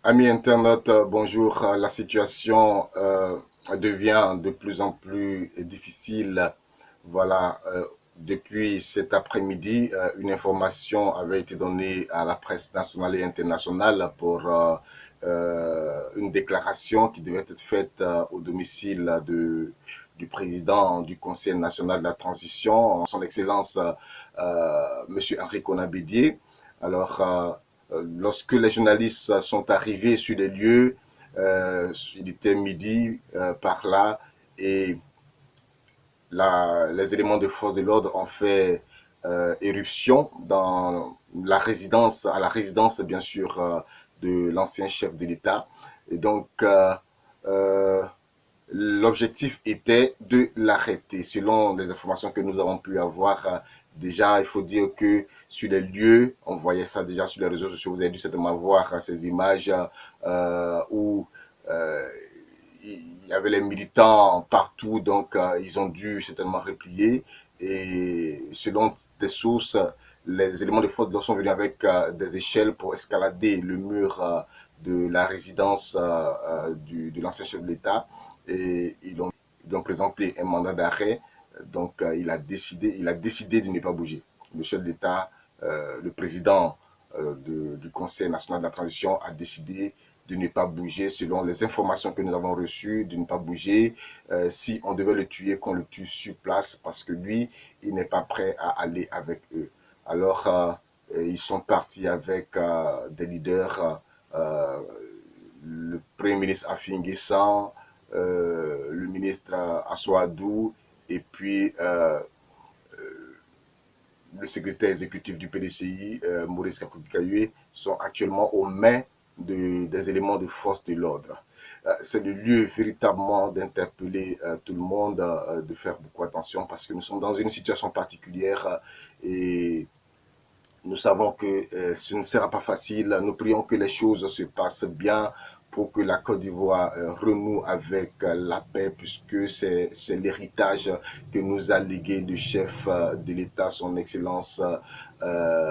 Amis internautes, bonjour. La situation devient de plus en plus difficile. Voilà, depuis cet après-midi, une information avait été donnée à la presse nationale et internationale pour une déclaration qui devait être faite au domicile du président du Conseil national de la transition, son Excellence Monsieur Henri Konan-Bédié. Alors, lorsque les journalistes sont arrivés sur les lieux, il était midi par là et les éléments de force de l'ordre ont fait éruption dans à la résidence bien sûr de l'ancien chef de l'État. Et donc, euh, l'objectif était de l'arrêter. Selon les informations que nous avons pu avoir, déjà, il faut dire que sur les lieux, on voyait ça déjà sur les réseaux sociaux, vous avez dû certainement voir ces images où il y avait les militants partout, donc ils ont dû certainement replier. Et selon des sources, les éléments de force sont venus avec des échelles pour escalader le mur de la résidence de l'ancien chef de l'État et ils ont présenté un mandat d'arrêt. Donc, il a décidé de ne pas bouger. Le chef de l'État, le président du Conseil national de la transition a décidé de ne pas bouger selon les informations que nous avons reçues, de ne pas bouger. Si on devait le tuer, qu'on le tue sur place parce que lui, il n'est pas prêt à aller avec eux. Alors, ils sont partis avec des leaders, le Premier ministre Afin Guessan, le ministre Assoadou et puis le secrétaire exécutif du PDCI, Maurice Kakoukayue, sont actuellement aux mains des éléments de force de l'ordre. C'est le lieu véritablement d'interpeller tout le monde, de faire beaucoup attention parce que nous sommes dans une situation particulière et nous savons que ce ne sera pas facile. Nous prions que les choses se passent bien pour que la Côte d'Ivoire renoue avec la paix, puisque c'est l'héritage que nous a légué le chef de l'État, son Excellence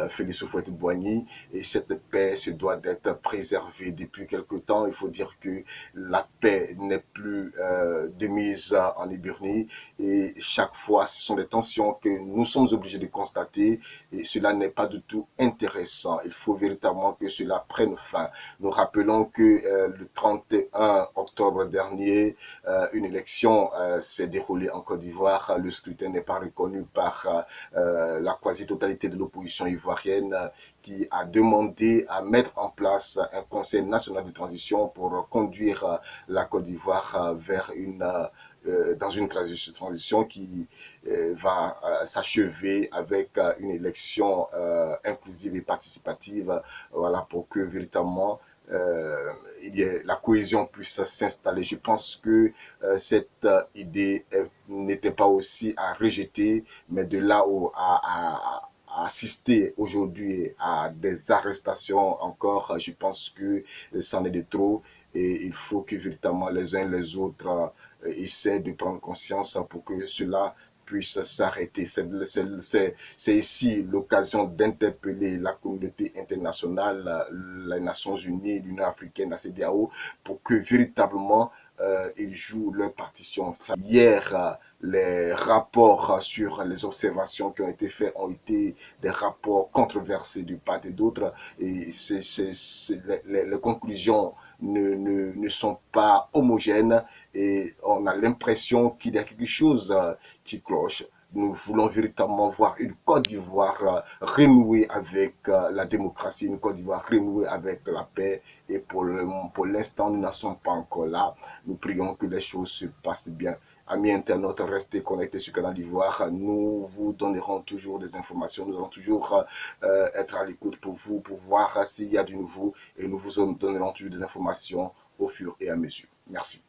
Félix Houphouët-Boigny. Et cette paix se doit d'être préservée depuis quelque temps. Il faut dire que la paix n'est plus de mise en éburnie. Et chaque fois, ce sont des tensions que nous sommes obligés de constater. Et cela n'est pas du tout intéressant. Il faut véritablement que cela prenne fin. Nous rappelons que le 31 octobre dernier, une élection s'est déroulée en Côte d'Ivoire. Le scrutin n'est pas reconnu par la quasi-totalité de l'opposition ivoirienne qui a demandé à mettre en place un conseil national de transition pour conduire la Côte d'Ivoire vers dans une transition qui va s'achever avec une élection inclusive et participative, voilà, pour que véritablement la cohésion puisse s'installer. Je pense que cette idée n'était pas aussi à rejeter, mais de là à assister aujourd'hui à des arrestations encore, je pense que c'en est de trop et il faut que véritablement les uns et les autres essaient de prendre conscience pour que cela puisse s'arrêter. C'est ici l'occasion d'interpeller la communauté internationale, les Nations Unies, l'Union africaine, la CEDEAO, pour que véritablement ils jouent leur partition. Hier, les rapports sur les observations qui ont été faits ont été des rapports controversés de part et d'autre et les conclusions ne sont pas homogènes et on a l'impression qu'il y a quelque chose qui cloche. Nous voulons véritablement voir une Côte d'Ivoire renouée avec la démocratie, une Côte d'Ivoire renouée avec la paix. Et pour l'instant, nous n'en sommes pas encore là. Nous prions que les choses se passent bien. Amis internautes, restez connectés sur Canal d'Ivoire. Nous vous donnerons toujours des informations. Nous allons toujours être à l'écoute pour vous, pour voir s'il y a du nouveau. Et nous vous donnerons toujours des informations au fur et à mesure. Merci.